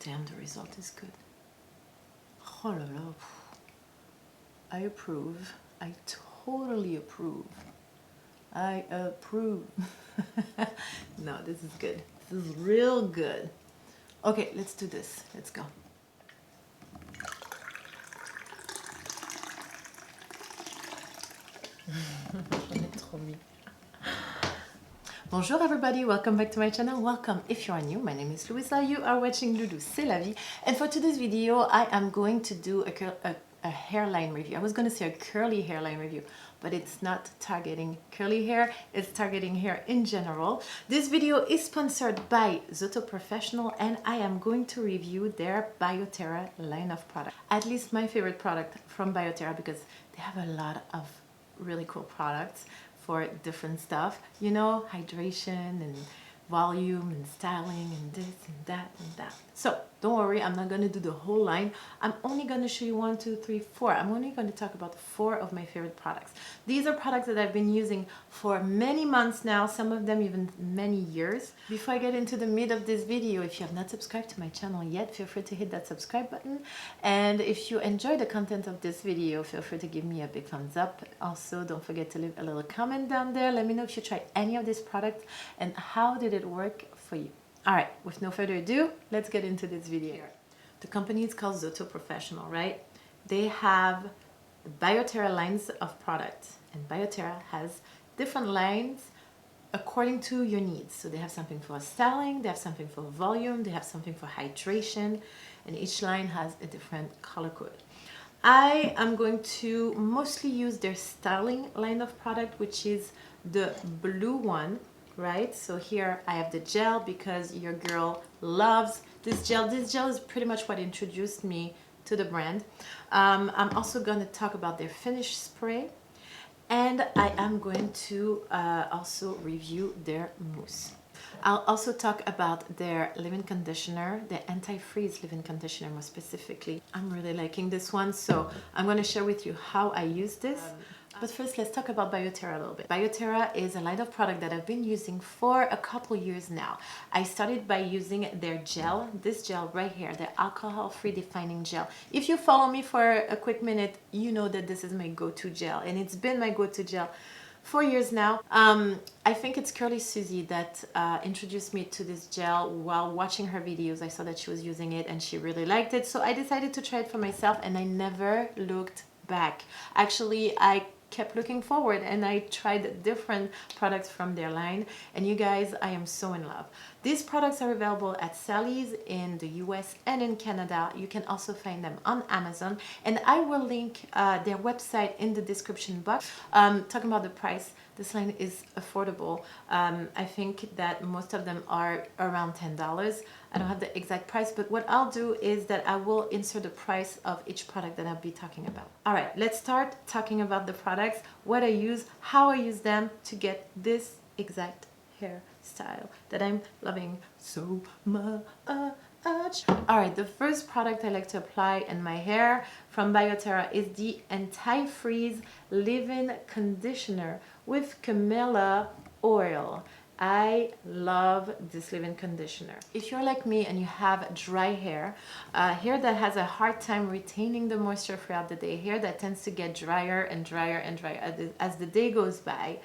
damn, the result is good. Oh la la. I approve. I totally approve. I approve. No, this is good. This is real good. Okay, let's do this. Let's go. Bonjour everybody, welcome back to my channel. Welcome if you are new. My name is Luisa. You are watching Loulou C'est la vie. And for today's video, I am going to do a hairline review. I was going to say a curly hairline review, but it's not targeting curly hair, it's targeting hair in general. This video is sponsored by Zoto Professional, and I am going to review their Biotera line of products. At least my favorite product from Biotera, because they have a lot of really cool products for different stuff, you know, hydration and volume and styling and this and that and that. So don't worry, I'm not going to do the whole line. I'm only going to show you 1, 2, 3, 4. I'm only going to talk about 4 of my favorite products. These are products that I've been using for many months now, some of them even many years. Before I get into the meat of this video, if you have not subscribed to my channel yet, feel free to hit that subscribe button. And if you enjoy the content of this video, feel free to give me a big thumbs up. Also, don't forget to leave a little comment down there. Let me know if you tried any of these products and how did it work for you. All right, with no further ado, let's get into this video. The company is called Zoto Professional, right? They have the Biotera lines of products, and Biotera has different lines according to your needs. So they have something for styling, they have something for volume, they have something for hydration, and each line has a different color code. I am going to mostly use their styling line of product, which is the blue one, right? So here I have the gel because your girl loves this gel. This gel is pretty much what introduced me to the brand. I'm also going to talk about their finish spray, and I am going to also review their mousse. I'll also talk about their leave-in conditioner, their anti-freeze leave-in conditioner more specifically. I'm really liking this one, so I'm going to share with you how I use this. But first, let's talk about Biotera a little bit. Biotera is a line of product that I've been using for a couple years now. I started by using their gel, this gel right here, the alcohol-free defining gel. If you follow me for a quick minute, you know that this is my go-to gel, and it's been my go-to gel for years now. I think it's Curly Susie that introduced me to this gel. While watching her videos, I saw that she was using it and she really liked it, so I decided to try it for myself, and I never looked back. Actually, I kept looking forward and I tried different products from their line, and you guys, I am so in love. These products are available at Sally's in the US and in Canada. You can also find them on Amazon, and I will link their website in the description box. Talking about the price, this line is affordable. I think that most of them are around $10. I don't have the exact price, but what I'll do is that I will insert the price of each product that I'll be talking about. All right, let's start talking about the products, what I use, how I use them to get this exact hairstyle that I'm loving so much. All right, the first product I like to apply in my hair from Biotera is the Anti-Freeze Leave-In Conditioner with Camellia Oil. I love this leave-in conditioner. If you're like me and you have dry hair, hair that has a hard time retaining the moisture throughout the day, hair that tends to get drier and drier and drier as the day goes by,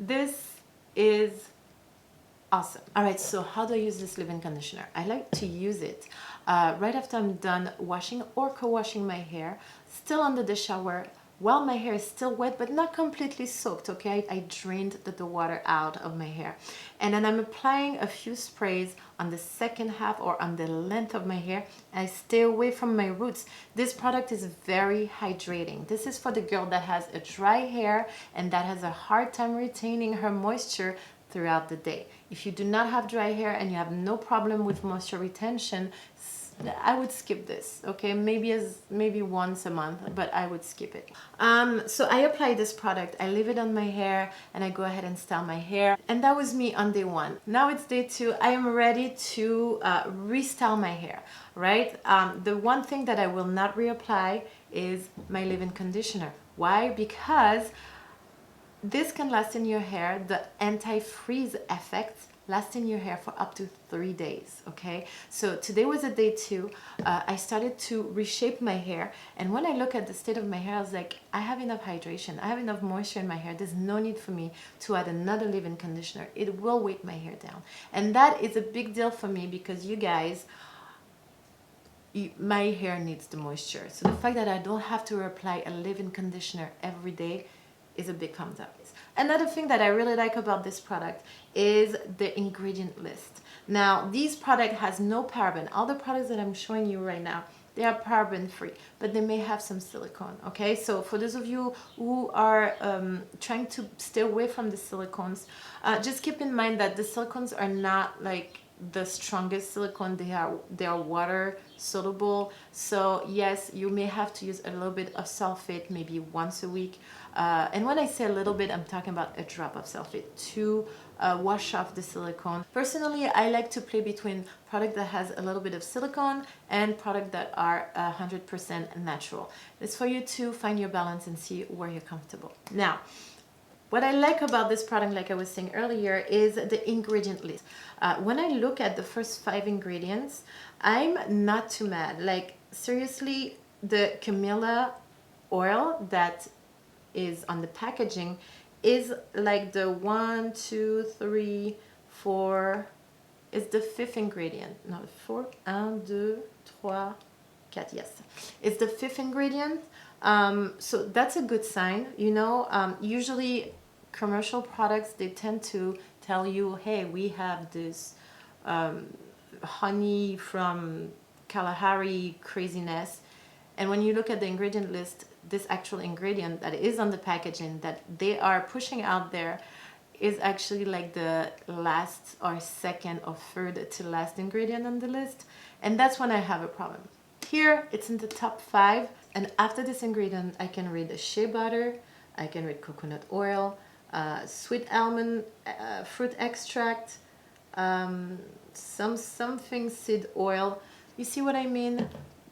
this is awesome. All right, so how do I use this leave-in conditioner? I like to use it right after I'm done washing or co-washing my hair, still under the shower, while my hair is still wet but not completely soaked, okay? I drained the water out of my hair. And then I'm applying a few sprays on the second half or on the length of my hair. I stay away from my roots. This product is very hydrating. This is for the girl that has a dry hair and that has a hard time retaining her moisture throughout the day. If you do not have dry hair and you have no problem with moisture retention, I would skip this, okay? Maybe once a month, but I would skip it. So I apply this product, I leave it on my hair, and I go ahead and style my hair. And that was me on day 1. Now it's day 2. I am ready to restyle my hair, right? The one thing that I will not reapply is my leave-in conditioner. Why? Because this can last in your hair. The anti-freeze effect last in your hair for up to 3 days. Okay, so today was a day 2. I started to reshape my hair, and when I look at the state of my hair, I was like, I have enough hydration, I have enough moisture in my hair. There's no need for me to add another leave-in conditioner. It will weight my hair down, and that is a big deal for me because you guys, my hair needs the moisture. So the fact that I don't have to apply a leave-in conditioner every day is a big thumbs up. Another thing that I really like about this product is the ingredient list. Now, this product has no paraben. All the products that I'm showing you right now, they are paraben free, but they may have some silicone. Okay, so for those of you who are trying to stay away from the silicones, just keep in mind that the silicones are not like the strongest silicone. They are water soluble, so yes, you may have to use a little bit of sulfate maybe once a week, and when I say a little bit, I'm talking about a drop of sulfate to wash off the silicone. Personally, I like to play between product that has a little bit of silicone and product that are 100% natural. It's for you to find your balance and see where you're comfortable. Now, what I like about this product, like I was saying earlier, is the ingredient list. When I look at the first 5 ingredients, I'm not too mad. Like, seriously, the Camellia oil that is on the packaging is like the 1, 2, 3, 4, it's the 5th ingredient. No, 4, 1, 2, 3, 4, yes. It's the 5th ingredient. So that's a good sign, you know. Usually commercial products, they tend to tell you, hey, we have this honey from Kalahari craziness, and when you look at the ingredient list, this actual ingredient that is on the packaging that they are pushing out there is actually like the last or second or third to last ingredient on the list, and that's when I have a problem. Here it's in the top 5, and after this ingredient I can read shea butter, I can read coconut oil, sweet almond fruit extract, something seed oil. You see what I mean?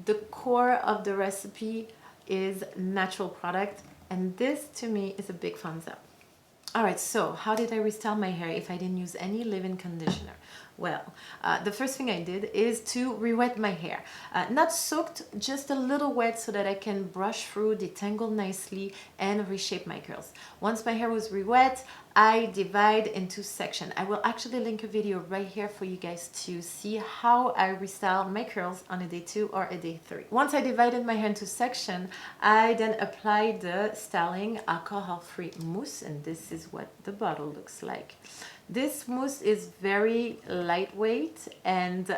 The core of the recipe is natural product, and this to me is a big thumbs up. Alright, so how did I restyle my hair if I didn't use any leave-in conditioner? Well, the first thing I did is to re-wet my hair. Not soaked, just a little wet so that I can brush through, detangle nicely, and reshape my curls. Once my hair was re-wet, I divide into sections. I will actually link a video right here for you guys to see how I restyle my curls on a day 2 or a day 3. Once I divided my hair into sections, I then applied the styling alcohol-free mousse, and this is what the bottle looks like. This mousse is very lightweight, and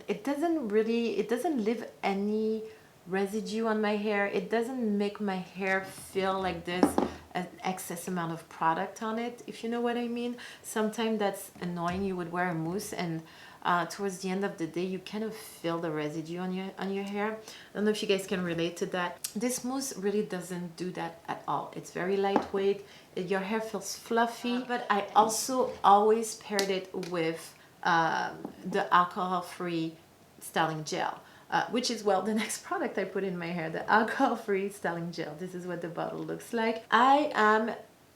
it doesn't leave any residue on my hair. It doesn't make my hair feel like there's an excess amount of product on it, if you know what I mean. Sometimes that's annoying. You would wear a mousse and towards the end of the day you kind of feel the residue on your hair. I don't know if you guys can relate to that. This mousse really doesn't do that at all. It's very lightweight. Your hair feels fluffy, but I also always paired it with the alcohol-free styling gel. Which is, well, the next product I put in my hair, the alcohol-free styling gel. This is what the bottle looks like. I am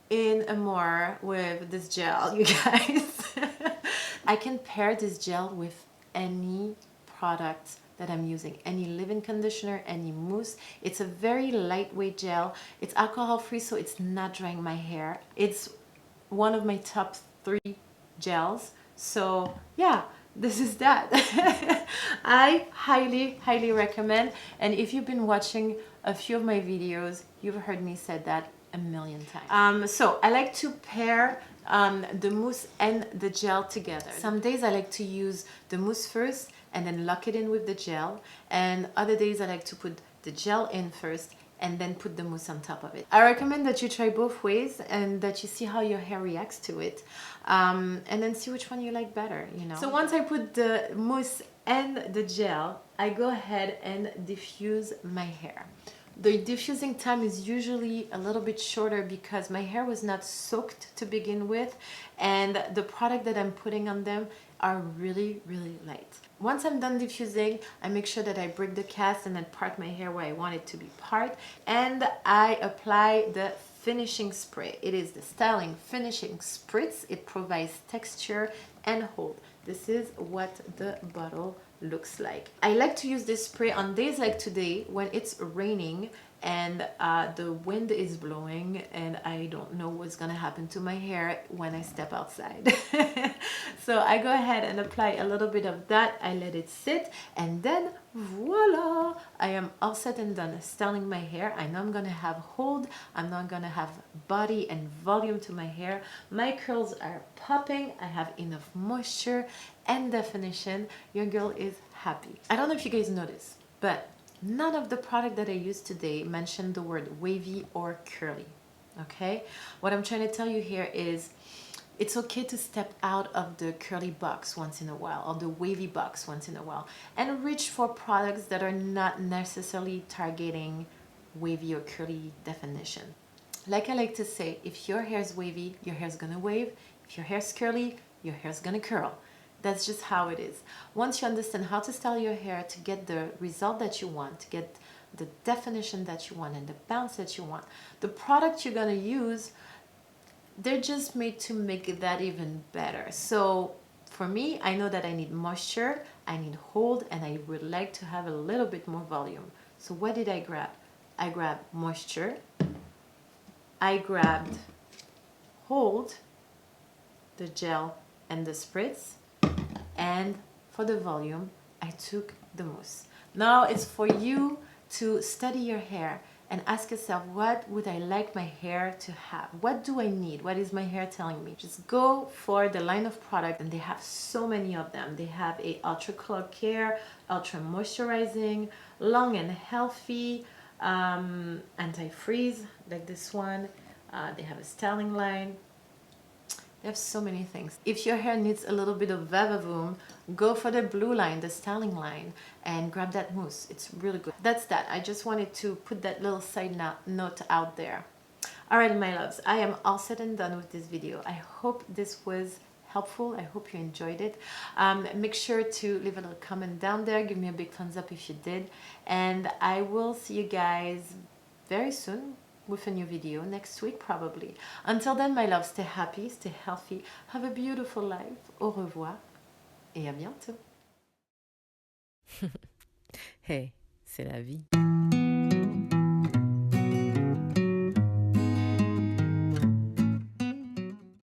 in amour with this gel, you guys. I can pair this gel with any product that I'm using, any leave-in conditioner, any mousse. It's a very lightweight gel. It's alcohol-free, so it's not drying my hair. It's one of my top 3 gels. So yeah, this is that. I highly recommend, and if you've been watching a few of my videos, you've heard me say that a million times. So I like to pair the mousse and the gel together. Some days I like to use the mousse first and then lock it in with the gel, and other days I like to put the gel in first and then put the mousse on top of it. I recommend that you try both ways and that you see how your hair reacts to it, and then see which one you like better, you know. So once I put the mousse and the gel, I go ahead and diffuse my hair. The diffusing time is usually a little bit shorter because my hair was not soaked to begin with, and the product that I'm putting on them are really light. Once I'm done diffusing, I make sure that I break the cast and then part my hair where I want it to be part, and I apply the finishing spray. It is the Styling Finishing Spritz. It provides texture and hold. This is what the bottle looks like. I like to use this spray on days like today when it's raining and the wind is blowing and I don't know what's gonna happen to my hair when I step outside. So I go ahead and apply a little bit of that. I let it sit and then voila, I am all set and done styling my hair. I know I'm gonna have hold, I'm not gonna have body and volume to my hair. My curls are popping, I have enough moisture and definition. Your girl is happy. I don't know if you guys know this, but none of the product that I use today mentioned the word wavy or curly. Okay, what I'm trying to tell you here is it's okay to step out of the curly box once in a while or the wavy box once in a while and reach for products that are not necessarily targeting wavy or curly definition. Like I like to say, if your hair is wavy, your hair is gonna wave. If your hair is curly, your hair is gonna curl. That's just how it is. Once you understand how to style your hair to get the result that you want, to get the definition that you want and the bounce that you want, the product you're gonna use, they're just made to make that even better. So for me, I know that I need moisture, I need hold, and I would like to have a little bit more volume. So what did I grab? I grabbed moisture, I grabbed hold, the gel and the spritz, and for the volume, I took the mousse. Now it's for you to study your hair and ask yourself, what would I like my hair to have? What do I need? What is my hair telling me? Just go for the line of product, and they have so many of them. They have a ultra color care, ultra moisturizing, long and healthy, anti-freeze like this one. They have a styling line. They have so many things. If your hair needs a little bit of vavavoom, go for the blue line, the styling line, and grab that mousse. It's really good. That's that. I just wanted to put that little side note out there. Alright, my loves, I am all set and done with this video. I hope this was helpful. I hope you enjoyed it. Make sure to leave a little comment down there. Give me a big thumbs up if you did. And I will see you guys very soon with a new video next week probably. Until then, my love, stay happy, stay healthy, have a beautiful life. Au revoir et à bientôt. Hey, c'est la vie.